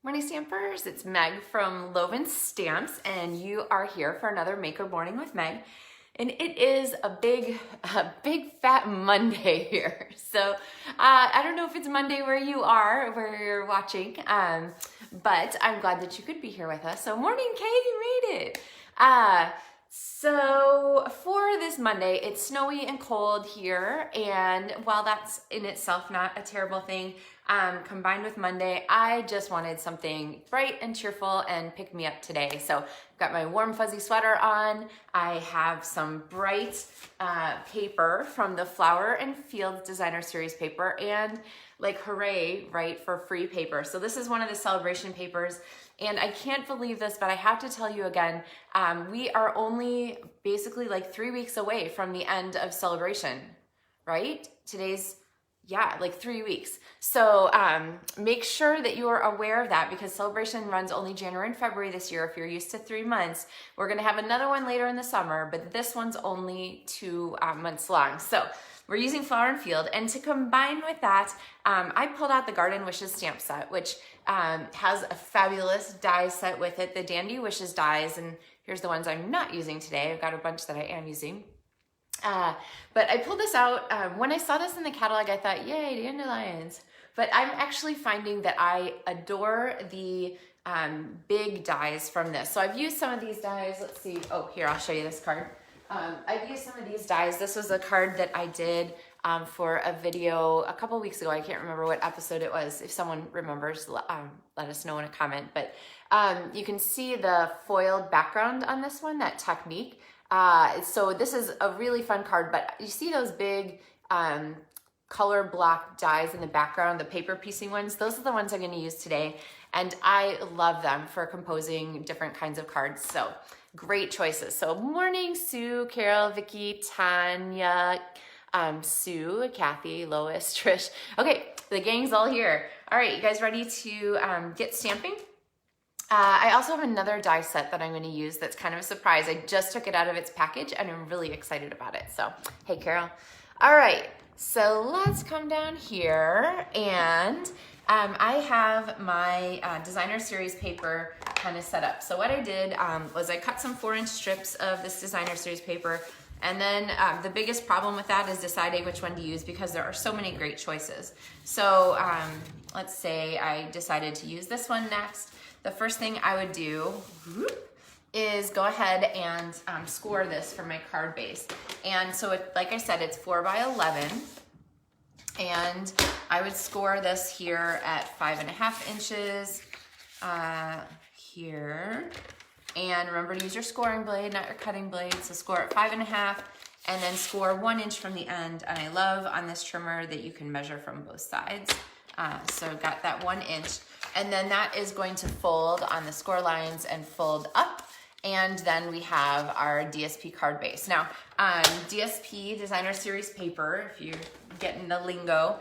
Morning Stampers, it's Meg from LovenStamps and you are here for another Maker Morning with Meg. And it is a big fat Monday here. So I don't know if it's Monday where you are, where you're watching, but I'm glad that you could be here with us. So morning Kay, you made it. So for this Monday, it's snowy and cold here, and while that's in itself not a terrible thing, combined with Monday, I just wanted something bright and cheerful and pick me up today. So I've got my warm fuzzy sweater on. I have some bright paper from the Flower and Fields Designer Series paper, and like hooray, right, for free paper. So this is one of the celebration papers. And I can't believe this, but I have to tell you again, we are only basically like 3 weeks away from the end of celebration, right? Today's, yeah, like 3 weeks. So make sure that you are aware of that, because celebration runs only January and February this year. If you're used to 3 months, we're gonna have another one later in the summer, but this one's only 2 months long. So we're using Flower and Field, and to combine with that, I pulled out the Garden Wishes stamp set, which has a fabulous die set with it, the Dandy Wishes dies, and here's the ones I'm not using today. I've got a bunch that I am using. But I pulled this out. When I saw this in the catalog, I thought, yay, dandelions. But I'm actually finding that I adore the big dies from this. So I've used some of these dies. Let's see. Oh, here, I'll show you this card. I've used some of these dies. This was a card that I did for a video a couple weeks ago. I can't remember what episode it was. If someone remembers, let us know in a comment. But you can see the foiled background on this one, that technique. So this is a really fun card, but you see those big color block dies in the background, the paper piecing ones? Those are the ones I'm going to use today, and I love them for composing different kinds of cards. So great choices. So morning, Sue, Carol, Vicky, Tanya, Sue, Kathy, Lois, Trish. Okay, the gang's all here. All right, you guys ready to get stamping? I also have another die set that I'm going to use that's kind of a surprise. I just took it out of its package and I'm really excited about it. So, hey Carol. All right, so let's come down here, and I have my designer series paper kind of set up. So what I did was I cut some 4-inch strips of this designer series paper, and then the biggest problem with that is deciding which one to use, because there are so many great choices. So let's say I decided to use this one next. The first thing I would do is go ahead and score this for my card base. And so it, like I said, it's 4 by 11. And I would score this here at 5.5 inches here. And remember to use your scoring blade, not your cutting blade. So score at 5.5 and then score 1 inch from the end. And I love on this trimmer that you can measure from both sides. So I've got that 1 inch. And then that is going to fold on the score lines and fold up. And then we have our DSP card base. Now, DSP, Designer Series paper, if you're getting the lingo,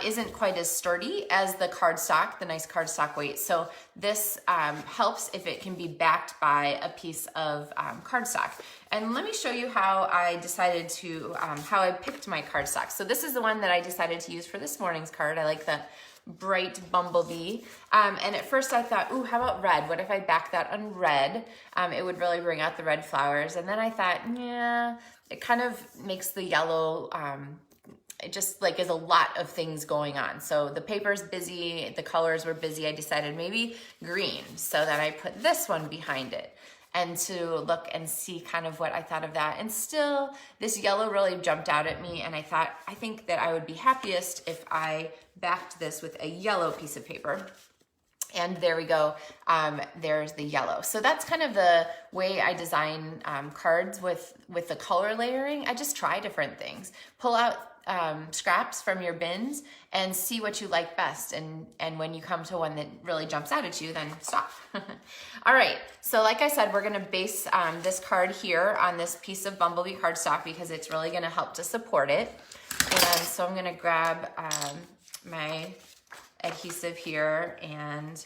isn't quite as sturdy as the cardstock, the nice cardstock weight. So this helps if it can be backed by a piece of cardstock. And let me show you how I decided to, how I picked my cardstock. So this is the one that I decided to use for this morning's card. I like the bright bumblebee. And at first I thought, ooh, how about red? What if I back that on red? It would really bring out the red flowers. And then I thought, yeah, it kind of makes the yellow, it just like is a lot of things going on. So the paper's busy, the colors were busy. I decided maybe green. So then I put this one behind it, and to look and see kind of what I thought of that. And still, this yellow really jumped out at me, and I thought, I think that I would be happiest if I backed this with a yellow piece of paper. And there we go, there's the yellow. So that's kind of the way I design cards with the color layering. I just try different things. Pull out scraps from your bins and see what you like best. And when you come to one that really jumps out at you, then stop. All right, so like I said, we're gonna base this card here on this piece of Bumblebee cardstock because it's really gonna help to support it. And so I'm gonna grab my adhesive here, and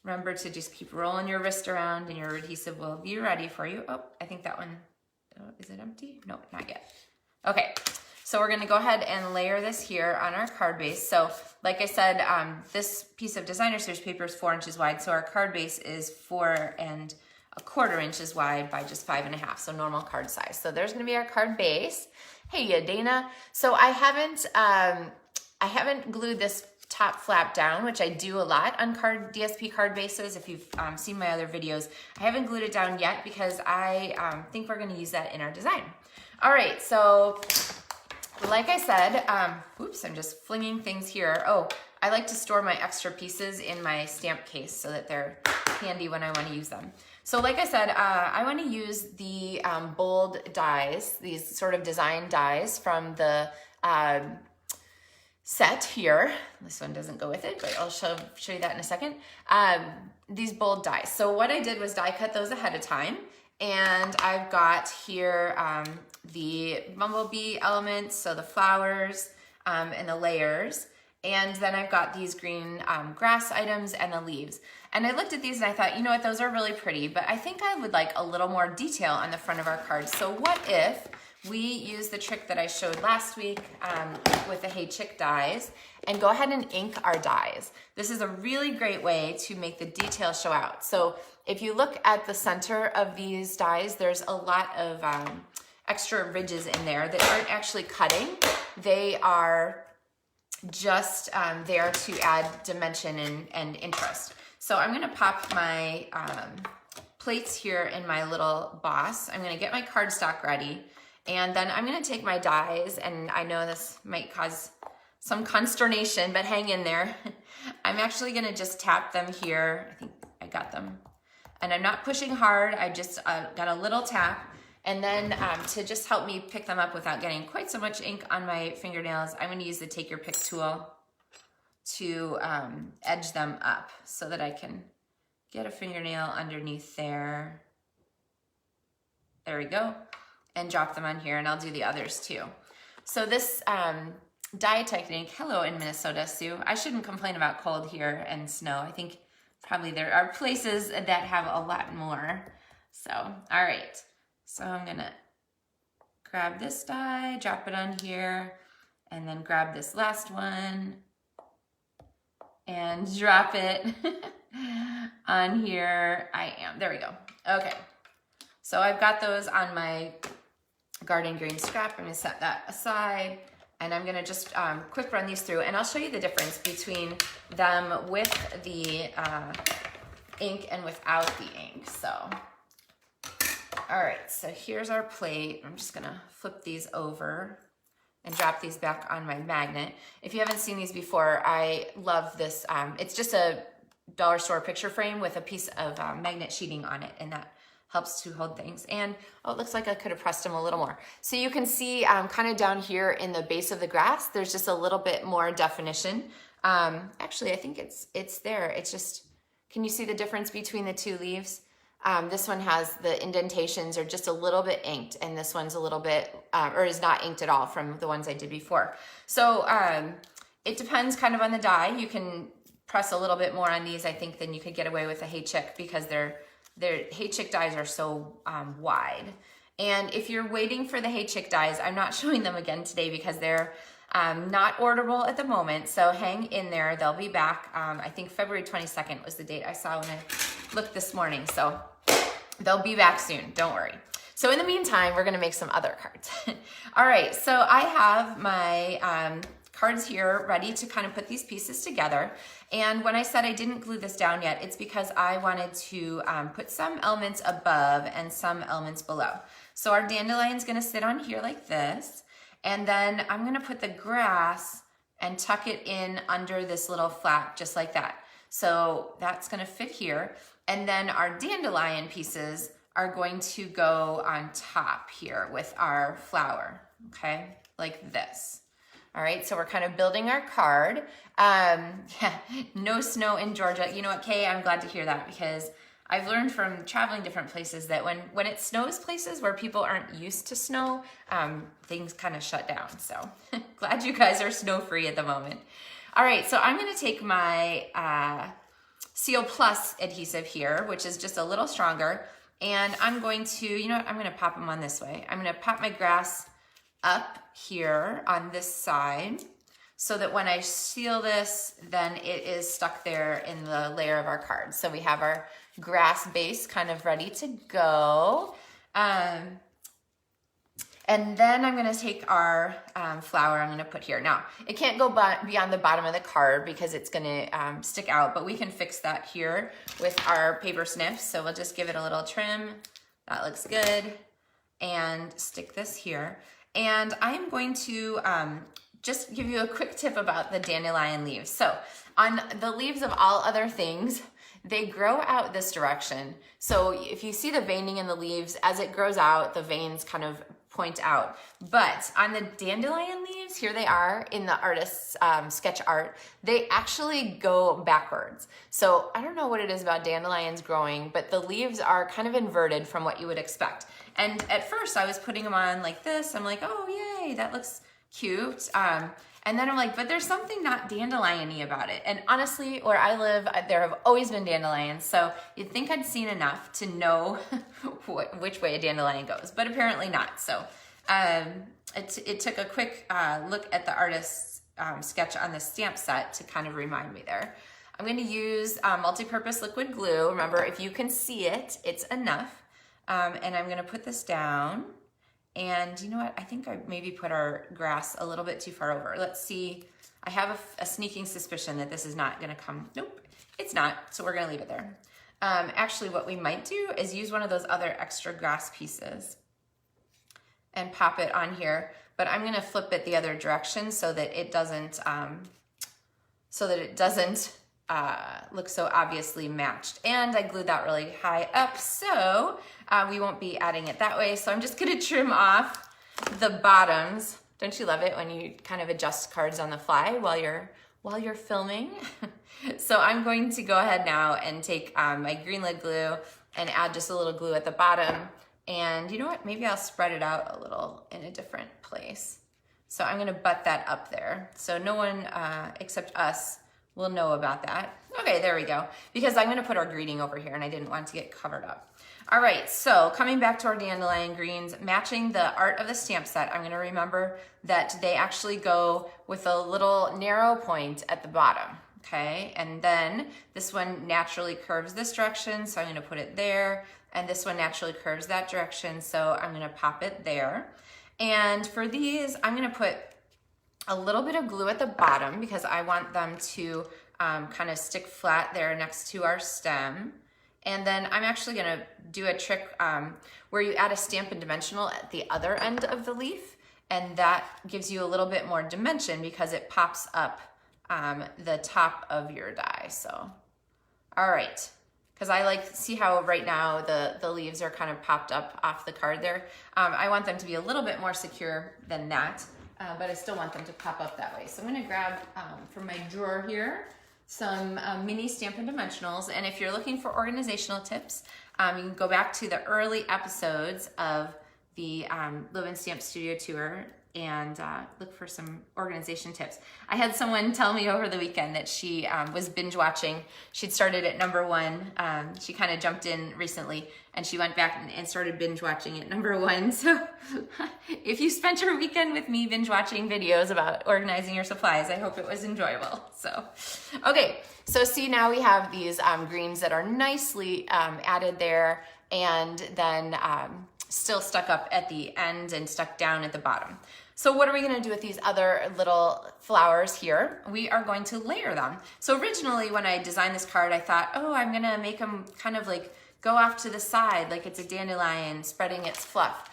remember to just keep rolling your wrist around and your adhesive will be ready for you. Oh, I think that one, oh, is it empty? No, not yet. Okay, So we're gonna go ahead and layer this here on our card base. So like I said, this piece of designer series paper is 4 inches wide. So our card base is 4¼ inches wide by just 5½ so normal card size. So there's gonna be our card base. Hey, ya, Dana. So I haven't glued this top flap down, which I do a lot on DSP card bases. If you've seen my other videos, I haven't glued it down yet because I think we're gonna use that in our design. All right, so like I said, oops, I'm just flinging things here. Oh, I like to store my extra pieces in my stamp case so that they're handy when I want to use them. So like I said, I want to use the bold dies, these sort of design dies from the set here. This one doesn't go with it, but I'll show you that in a second. These bold dies. So what I did was die cut those ahead of time. And I've got here the bumblebee elements, so the flowers and the layers. And then I've got these green grass items and the leaves. And I looked at these and I thought, you know what, those are really pretty, but I think I would like a little more detail on the front of our cards. So what if we use the trick that I showed last week with the Hey Chick dies and go ahead and ink our dies. This is a really great way to make the detail show out. So if you look at the center of these dies, there's a lot of extra ridges in there that aren't actually cutting. They are just there to add dimension and interest. So I'm gonna pop my plates here in my little boss. I'm gonna get my cardstock ready, and then I'm gonna take my dies, and I know this might cause some consternation, but hang in there. I'm actually gonna just tap them here. I think I got them. And I'm not pushing hard, I just got a little tap. And then to just help me pick them up without getting quite so much ink on my fingernails, I'm gonna use the Take Your Pick tool to edge them up so that I can get a fingernail underneath there. There we go. And drop them on here, and I'll do the others too. So this die technique, hello in Minnesota, Sue. I shouldn't complain about cold here and snow. I think probably there are places that have a lot more. So, all right. So I'm gonna grab this die, drop it on here, and then grab this last one and drop it on here. There we go. Okay. So I've got those on my garden green scrap. I'm gonna set that aside, and I'm gonna just quick run these through, and I'll show you the difference between them with the ink and without the ink. So, all right, so here's our plate. I'm just gonna flip these over and drop these back on my magnet. If you haven't seen these before, I love this. It's just a dollar store picture frame with a piece of magnet sheeting on it, and that helps to hold things. And oh, it looks like I could have pressed them a little more. So you can see kind of down here in the base of the grass, there's just a little bit more definition. Actually, I think it's there. It's just, can you see the difference between the two leaves? This one has the indentations are just a little bit inked, and this one's a little bit, or is not inked at all from the ones I did before. So it depends kind of on the die. You can press a little bit more on these, I think, than you could get away with a Hey Chick, because their Hey Chick dies are so wide. And if you're waiting for the Hey Chick dies, I'm not showing them again today because they're not orderable at the moment. So hang in there, they'll be back. I think February 22nd was the date I saw when I looked this morning. So they'll be back soon, don't worry. So in the meantime, we're gonna make some other cards. All right, so I have my cards here ready to kind of put these pieces together. And when I said I didn't glue this down yet, it's because I wanted to put some elements above and some elements below. So our dandelion's gonna sit on here like this. And then I'm gonna put the grass and tuck it in under this little flap, just like that. So that's gonna fit here. And then our dandelion pieces are going to go on top here with our flower, okay? Like this. All right, so we're kind of building our card. Yeah, no snow in Georgia. You know what, Kay, I'm glad to hear that, because I've learned from traveling different places that when it snows places where people aren't used to snow, things kind of shut down. So glad you guys are snow-free at the moment. All right, so I'm gonna take my Seal Plus adhesive here, which is just a little stronger, and I'm going to, you know what, I'm gonna pop them on this way. I'm gonna pop my grass up here on this side so that when I seal this, then it is stuck there in the layer of our card. So we have our grass base kind of ready to go. And then I'm gonna take our flower I'm gonna put here. Now, it can't go beyond the bottom of the card because it's gonna stick out, but we can fix that here with our paper snips. So we'll just give it a little trim. That looks good. And stick this here. And I'm going to just give you a quick tip about the dandelion leaves. So on the leaves of all other things, they grow out this direction. So if you see the veining in the leaves, as it grows out, the veins kind of point out. But on the dandelion leaves, here they are in the artist's sketch art, they actually go backwards. So I don't know what it is about dandelions growing, but the leaves are kind of inverted from what you would expect. And at first I was putting them on like this. I'm like, oh yay, that looks cute. And then I'm like, but there's something not dandelion-y about it. And honestly, where I live, there have always been dandelions. So you'd think I'd seen enough to know which way a dandelion goes, but apparently not. So it took a quick look at the artist's sketch on the stamp set to kind of remind me there. I'm gonna use multi-purpose liquid glue. Remember, if you can see it, it's enough. And I'm gonna put this down. And you know what? I think I maybe put our grass a little bit too far over. Let's see. I have a sneaking suspicion that this is not gonna come. Nope, it's not. So we're gonna leave it there. Actually, what we might do is use one of those other extra grass pieces and pop it on here. But I'm gonna flip it the other direction so that it doesn't, look so obviously matched. And I glued that really high up, so we won't be adding it that way. So I'm just gonna trim off the bottoms. Don't you love it when you kind of adjust cards on the fly while you're filming? So I'm going to go ahead now and take my green lid glue and add just a little glue at the bottom. And you know what? Maybe I'll spread it out a little in a different place. So I'm gonna butt that up there. So no one except us will know about that. Okay, there we go. Because I'm gonna put our greeting over here and I didn't want it to get covered up. All right, so coming back to our dandelion greens, matching the art of the stamp set, I'm gonna remember that they actually go with a little narrow point at the bottom, okay? And then this one naturally curves this direction, so I'm gonna put it there. And this one naturally curves that direction, so I'm gonna pop it there. And for these, I'm gonna put a little bit of glue at the bottom because I want them to kind of stick flat there next to our stem. And then I'm actually gonna do a trick where you add a Stampin' Dimensional at the other end of the leaf, and that gives you a little bit more dimension because it pops up the top of your die. So, all right. Because I like, see how right now the leaves are kind of popped up off the card there. I want them to be a little bit more secure than that. But I still want them to pop up that way. So I'm gonna grab from my drawer here some mini Stampin' Dimensionals. And if you're looking for organizational tips, you can go back to the early episodes of the LovenStamps Studio Tour and look for some organization tips. I had someone tell me over the weekend that she was binge watching. She'd started at #1. She kind of jumped in recently and she went back and started binge watching at #1. So if you spent your weekend with me binge watching videos about organizing your supplies, I hope it was enjoyable. So, okay, so see now we have these greens that are nicely added there and then still stuck up at the end and stuck down at the bottom. So what are we gonna do with these other little flowers here? We are going to layer them. So originally when I designed this card, I thought, oh, I'm gonna make them kind of like go off to the side like it's a dandelion spreading its fluff,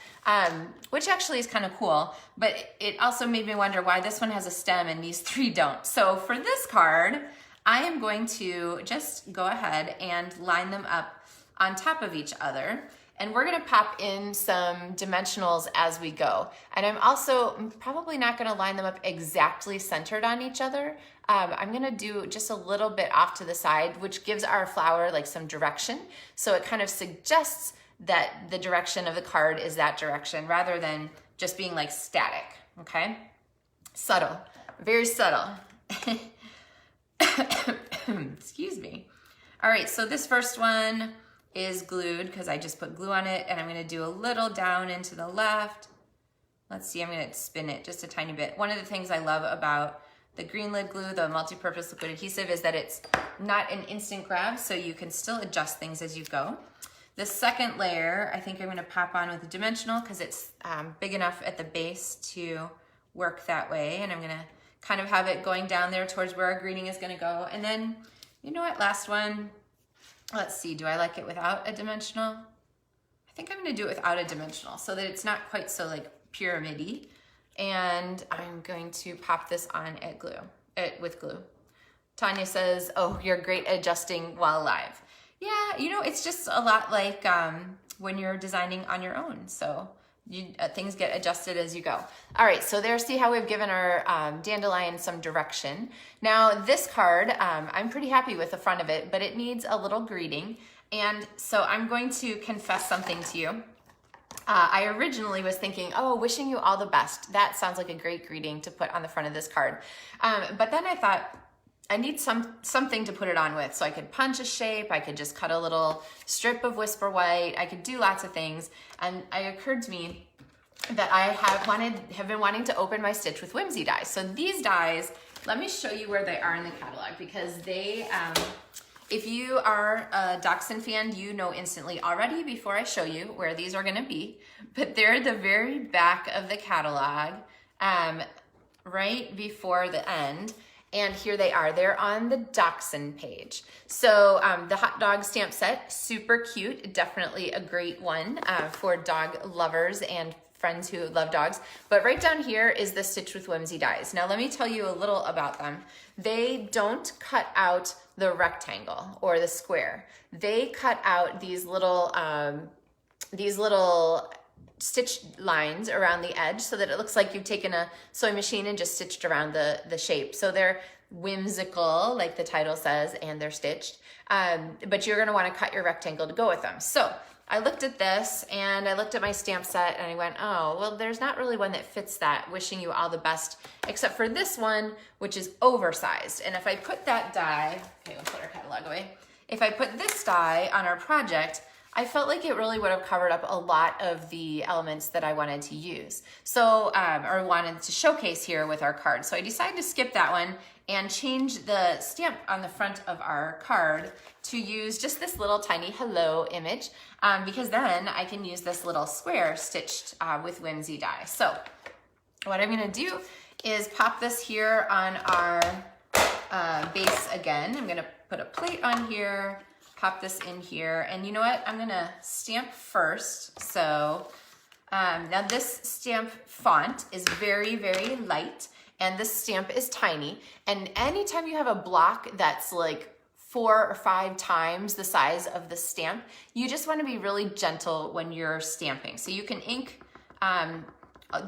which actually is kind of cool, but it also made me wonder why this one has a stem and these three don't. So for this card, I am going to just go ahead and line them up on top of each other. And we're gonna pop in some dimensionals as we go. And I'm also probably not gonna line them up exactly centered on each other. I'm gonna do just a little bit off to the side, which gives our flower like some direction. So it kind of suggests that the direction of the card is that direction rather than just being like static, okay? Subtle, very subtle. Excuse me. All right, so this first one is glued because I just put glue on it, and I'm gonna do a little down into the left Let's see, I'm gonna spin it just a tiny bit. One of the things I love about the green lid glue, the multi-purpose liquid adhesive, is that it's not an instant grab, so you can still adjust things as you go. The second layer, I think I'm gonna pop on with a dimensional because it's big enough at the base to work that way. And I'm gonna kind of have it going down there towards where our greening is gonna go. And then, you know what, last one, let's see, do I like it without a dimensional? I think I'm gonna do it without a dimensional so that it's not quite so like pyramid-y. And I'm going to pop this on with glue. Tanya says, oh, you're great at adjusting while live. Yeah, you know, it's just a lot like when you're designing on your own. So things get adjusted as you go. All right, so there, see how we've given our dandelion some direction. Now this card, I'm pretty happy with the front of it, but it needs a little greeting. And so I'm going to confess something to you. I originally was thinking, oh, wishing you all the best. That sounds like a great greeting to put on the front of this card. But then I thought, I need something to put it on with. So I could punch a shape, I could just cut a little strip of Whisper White, I could do lots of things. And it occurred to me that I have been wanting to open my Stitched with Whimsy dies. So these dies, let me show you where they are in the catalog, because they, if you are a Dachshund fan, you know instantly already before I show you where these are gonna be, but they're at the very back of the catalog, right before the end. And here they are, they're on the Dachshund page. So the hot dog stamp set, super cute, definitely a great one for dog lovers and friends who love dogs. But right down here is the Stitched with Whimsy dies. Now let me tell you a little about them. They don't cut out the rectangle or the square. They cut out these little stitch lines around the edge so that it looks like you've taken a sewing machine and just stitched around the shape. So they're whimsical, like the title says, and they're stitched. But you're gonna wanna cut your rectangle to go with them. So I looked at this and I looked at my stamp set and I went, oh, well, there's not really one that fits that, wishing you all the best, except for this one, which is oversized. And if I put that die, okay, we'll put our catalog away. If I put this die on our project, I felt like it really would have covered up a lot of the elements that I wanted to use. So, or wanted to showcase here with our card. So I decided to skip that one and change the stamp on the front of our card to use just this little tiny hello image, because then I can use this little square stitched with Whimsy die. So what I'm gonna do is pop this here on our base again. I'm gonna put a plate on here, pop this in here, and you know what? I'm gonna stamp first. So now this stamp font is very, very light, and this stamp is tiny. And anytime you have a block that's like 4 or 5 times the size of the stamp, you just wanna be really gentle when you're stamping. So you can ink,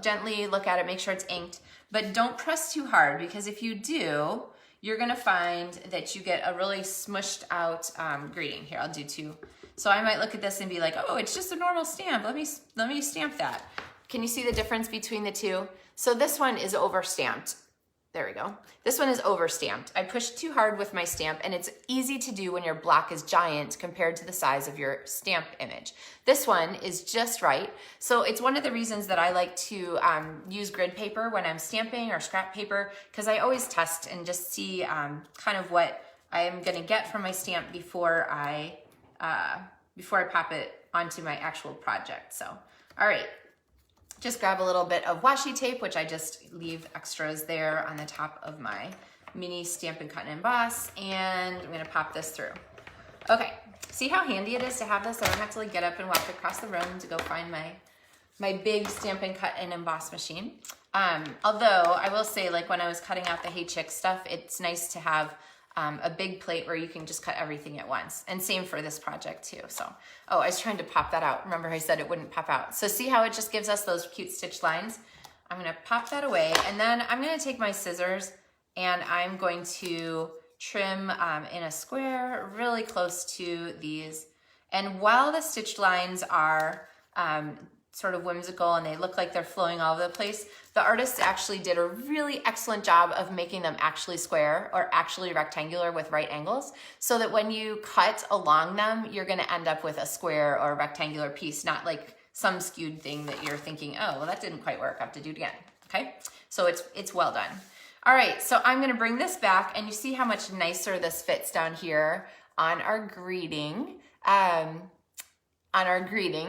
gently look at it, make sure it's inked, but don't press too hard, because if you do, you're gonna find that you get a really smushed out greeting. Here, I'll do 2. So I might look at this and be like, oh, it's just a normal stamp. Let me stamp that. Can you see the difference between the two? So this one is overstamped. There we go. This one is overstamped. I pushed too hard with my stamp, and it's easy to do when your block is giant compared to the size of your stamp image. This one is just right. So it's one of the reasons that I like to use grid paper when I'm stamping, or scrap paper, because I always test and just see kind of what I am gonna get from my stamp before I pop it onto my actual project. So, all right. Just grab a little bit of washi tape, which I just leave extras there on the top of my mini Stampin' Cut and Emboss, and I'm gonna pop this through. Okay, see how handy it is to have this? I don't have to like get up and walk across the room to go find my big Stampin' Cut and Emboss machine. Although I will say, like when I was cutting out the Hey Chick stuff, it's nice to have a big plate where you can just cut everything at once. And same for this project too. So, oh, I was trying to pop that out. Remember I said it wouldn't pop out. So see how it just gives us those cute stitch lines? I'm gonna pop that away, and then I'm gonna take my scissors and I'm going to trim in a square really close to these. And while the stitch lines are sort of whimsical and they look like they're flowing all over the place, the artists actually did a really excellent job of making them actually square or actually rectangular with right angles, so that when you cut along them, you're gonna end up with a square or rectangular piece, not like some skewed thing that you're thinking, oh, well, that didn't quite work. I have to do it again. Okay, so it's well done. All right, so I'm gonna bring this back, and you see how much nicer this fits down here on our greeting,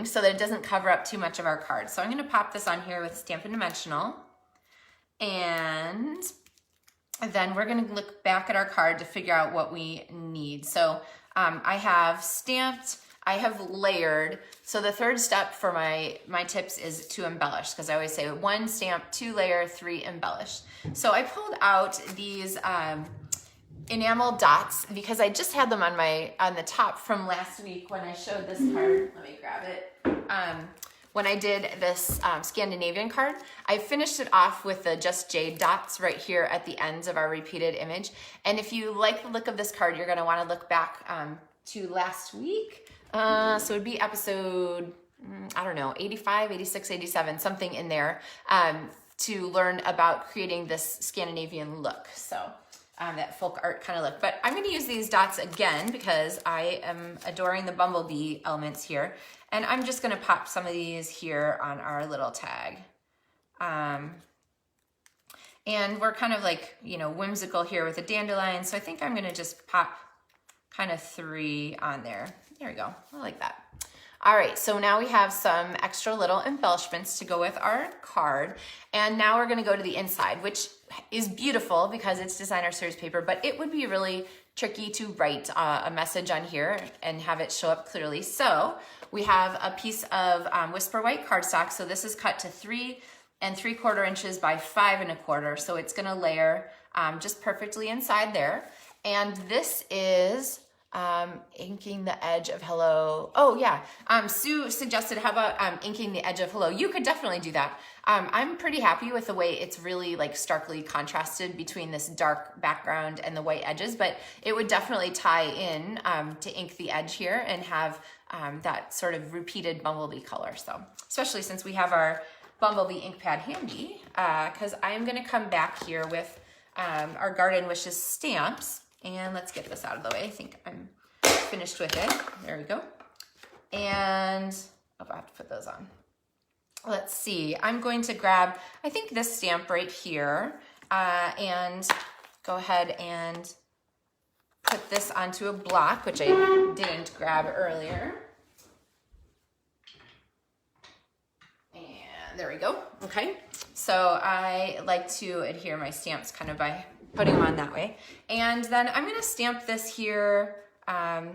so that it doesn't cover up too much of our card. So I'm gonna pop this on here with Stampin' Dimensional, and then we're gonna look back at our card to figure out what we need. So I have stamped, I have layered. So the third step for my tips is to embellish, because I always say 1 stamp, 2 layer, 3 embellish. So I pulled out these enamel dots because I just had them on the top from last week when I showed this card. Let me grab it. When I did this Scandinavian card, I finished it off with the Just Jade dots right here at the ends of our repeated image. And if you like the look of this card, you're gonna wanna look back to last week. So it'd be episode, I don't know, 85, 86, 87, something in there, to learn about creating this Scandinavian look. So that folk art kind of look. But I'm gonna use these dots again because I am adoring the bumblebee elements here. And I'm just gonna pop some of these here on our little tag. And we're kind of like, you know, whimsical here with the dandelion. So I think I'm gonna just pop kind of 3 on there. There we go, I like that. All right, so now we have some extra little embellishments to go with our card. And now we're gonna go to the inside, which is beautiful because it's designer series paper, but it would be really tricky to write a message on here and have it show up clearly. So we have a piece of Whisper White cardstock. So this is cut to 3 3/4 inches by 5 1/4. So it's gonna layer just perfectly inside there. And this is inking the edge of hello. Oh yeah, Sue suggested, how about inking the edge of hello? You could definitely do that. I'm pretty happy with the way it's really like starkly contrasted between this dark background and the white edges, but it would definitely tie in to ink the edge here and have that sort of repeated bumblebee color. So especially since we have our bumblebee ink pad handy, because I am gonna come back here with our Garden Wishes stamps. And let's get this out of the way. I think I'm finished with it. There we go. And I have to put those on. Let's see. I'm going to grab, I think, this stamp right here, and go ahead and put this onto a block, which I didn't grab earlier. And there we go. Okay. So I like to adhere my stamps kind of by putting them on that way. And then I'm gonna stamp this here. I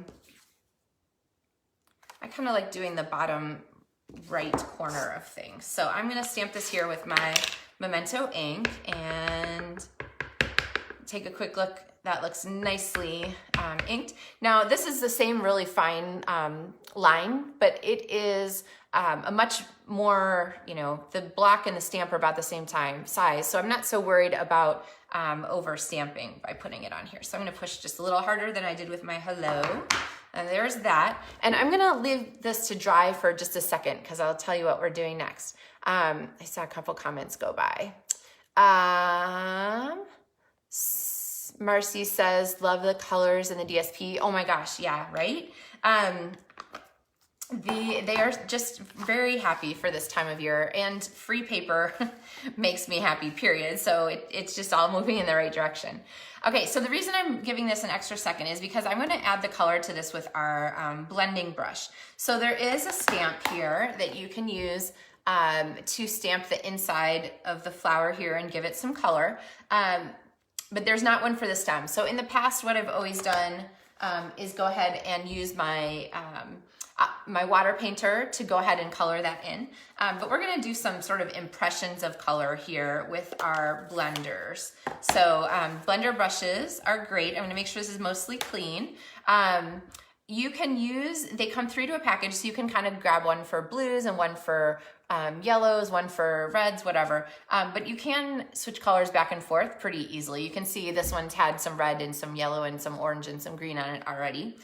kind of like doing the bottom right corner of things. So I'm gonna stamp this here with my Memento ink and take a quick look. That looks nicely inked. Now this is the same really fine line, but it is a much more, you know, the block and the stamp are about the same size. So I'm not so worried about over stamping by putting it on here. So I'm gonna push just a little harder than I did with my hello. And there's that. And I'm gonna leave this to dry for just a second because I'll tell you what we're doing next. I saw a couple comments go by. Marcy says, love the colors in the DSP. Oh my gosh, yeah, right? They are just very happy for this time of year, and free paper makes me happy, period. So it's just all moving in the right direction. Okay, so the reason I'm giving this an extra second is because I'm gonna add the color to this with our blending brush. So there is a stamp here that you can use to stamp the inside of the flower here and give it some color. But there's not one for the stem. So in the past, what I've always done is go ahead and use my my water painter to go ahead and color that in. But we're gonna do some sort of impressions of color here with our blenders. So blender brushes are great. I'm gonna make sure this is mostly clean. You can use, they come 3 to a package, so you can kind of grab one for blues and one for yellows, one for reds, whatever. But you can switch colors back and forth pretty easily. You can see this one's had some red and some yellow and some orange and some green on it already,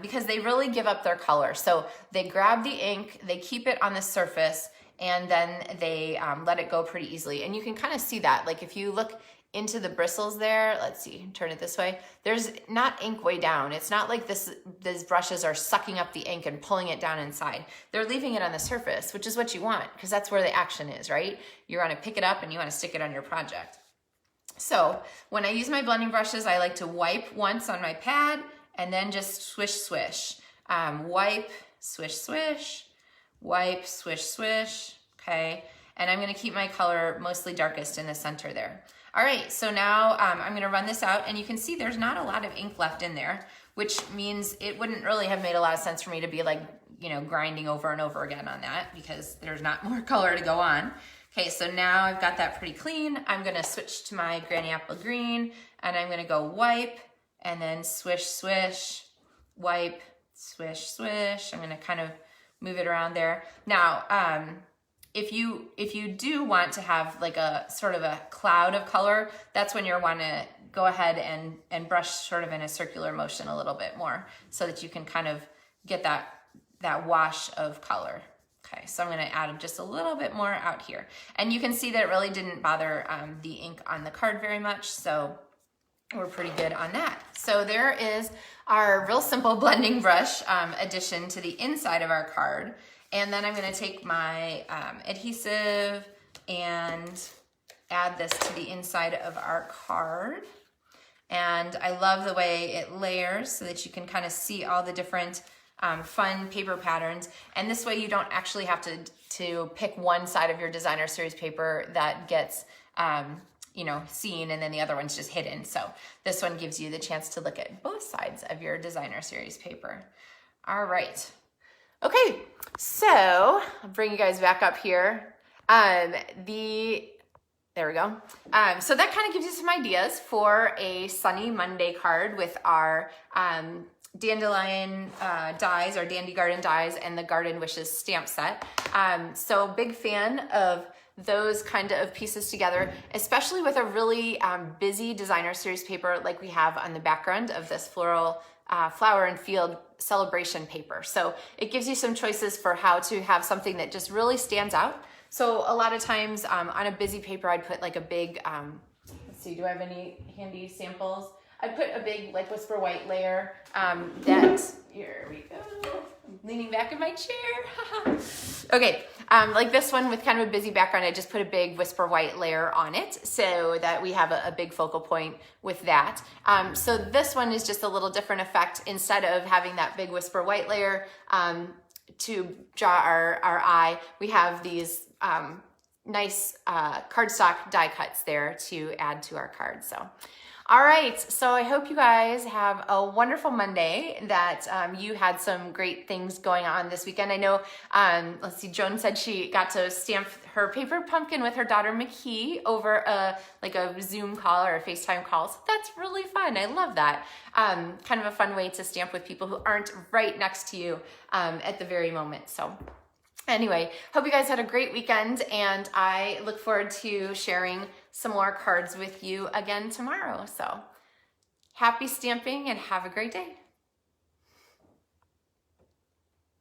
because they really give up their color. So they grab the ink, they keep it on the surface, and then they let it go pretty easily. And you can kind of see that. Like if you look into the bristles there. Let's see, turn it this way. There's not ink way down. It's not like these brushes are sucking up the ink and pulling it down inside. They're leaving it on the surface, which is what you want, because that's where the action is, right? You want to pick it up and you want to stick it on your project. So when I use my blending brushes, I like to wipe once on my pad and then just swish, swish. Wipe, swish, swish, wipe, swish, swish, okay? And I'm gonna keep my color mostly darkest in the center there. All right, so now I'm gonna run this out, and you can see there's not a lot of ink left in there, which means it wouldn't really have made a lot of sense for me to be like, you know, grinding over and over again on that, because there's not more color to go on. Okay, so now I've got that pretty clean. I'm gonna switch to my Granny Apple Green, and I'm gonna go wipe, and then swish, swish, wipe, swish, swish. I'm gonna kind of move it around there. Now, if you do want to have like a sort of a cloud of color, that's when you'll want to go ahead and brush sort of in a circular motion a little bit more, so that you can kind of get that wash of color. Okay, so I'm going to add just a little bit more out here. And you can see that it really didn't bother the ink on the card very much, so we're pretty good on that. So there is our real simple blending brush addition to the inside of our card. And then I'm going to take my adhesive and add this to the inside of our card. And I love the way it layers so that you can kind of see all the different fun paper patterns. And this way you don't actually have to pick one side of your designer series paper that gets you know, seen, and then the other one's just hidden. So this one gives you the chance to look at both sides of your designer series paper. All right. Okay, so I'll bring you guys back up here. There we go. So that kind of gives you some ideas for a sunny Monday card with our Dandelion dies, or Dandy Garden dies, and the Garden Wishes stamp set. So big fan of those kind of pieces together, especially with a really busy designer series paper like we have on the background of this floral flower and field celebration paper. So it gives you some choices for how to have something that just really stands out. So a lot of times on a busy paper, I'd put like a big, let's see, do I have any handy samples? I'd put a big like Whisper White layer that, here we go, I'm leaning back in my chair. Okay, like this one with kind of a busy background, I just put a big Whisper White layer on it so that we have a big focal point with that. So this one is just a little different effect. Instead of having that big Whisper White layer to draw our eye, we have these nice cardstock die cuts there to add to our card. So. All right, so I hope you guys have a wonderful Monday, that you had some great things going on this weekend. I know, let's see, Joan said she got to stamp her paper pumpkin with her daughter McKee over like a Zoom call or a FaceTime call. So that's really fun. I love that. Kind of a fun way to stamp with people who aren't right next to you at the very moment. So anyway, hope you guys had a great weekend, and I look forward to sharing some more cards with you again tomorrow. So happy stamping and have a great day.